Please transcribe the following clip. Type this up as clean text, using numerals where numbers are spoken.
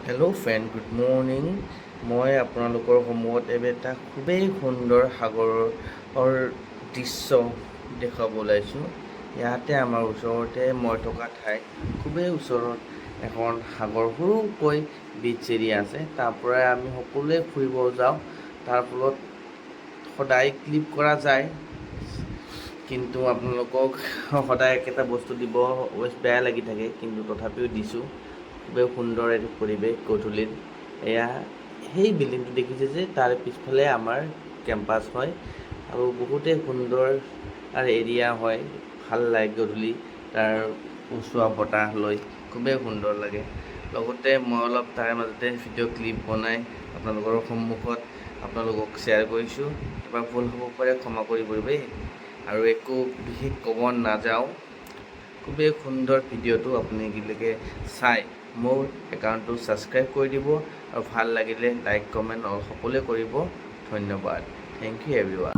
Hello' friend, good morning. মই আপোনালোকৰ সন্মুখত এটা খুবেই সুন্দৰ সাগৰৰ দৃশ্য দেখুৱাব ওলাইছোঁ। ইয়াতে আমাৰ ওচৰতে মই থকা ঠাইত খুবেই ওচৰত এখন সাগৰ সৰুকৈ বিচ এৰিয়া আছে। তাৰ পৰাই আমি সকলোৱে ফুৰিব যাওঁ। তাৰ ফলত সদায় ক্লিপ কৰা যায়, কিন্তু আপোনালোকক সদায় একেটা বস্তু দিব বেয়া লাগি থাকে, কিন্তু তথাপিও দিছোঁ। খুবেই সুন্দৰ এইটো পৰিৱেশ গধূলিত। এয়া সেই বিল্ডিংটো দেখিছে যে তাৰ পিছফালে আমাৰ কেম্পাছ হয়, আৰু বহুতেই সুন্দৰ এৰিয়া হয়। ভাল লাগে গধূলি তাৰ উচোৱা বতাহ লৈ, খুবেই সুন্দৰ লাগে। লগতে মই অলপ তাৰে মাজতে ভিডিঅ' ক্লিপ বনাই আপোনালোকৰ সন্মুখত আপোনালোকক শ্বেয়াৰ কৰিছোঁ। কিবা ভুল হ'ব পাৰে ক্ষমা কৰিব দেই, আৰু একো বিশেষ ক'ব নাযাওঁ। খুবেই সুন্দৰ ভিডিঅ'টো আপোনালোকে চাই মোৰ একাউণ্টটো ছাবস্ক্ৰাইব কৰি দিব, আৰু ভাল লাগিলে লাইক কমেণ্ট সকলোৱে কৰিব। ধন্যবাদ। Thank you everyone.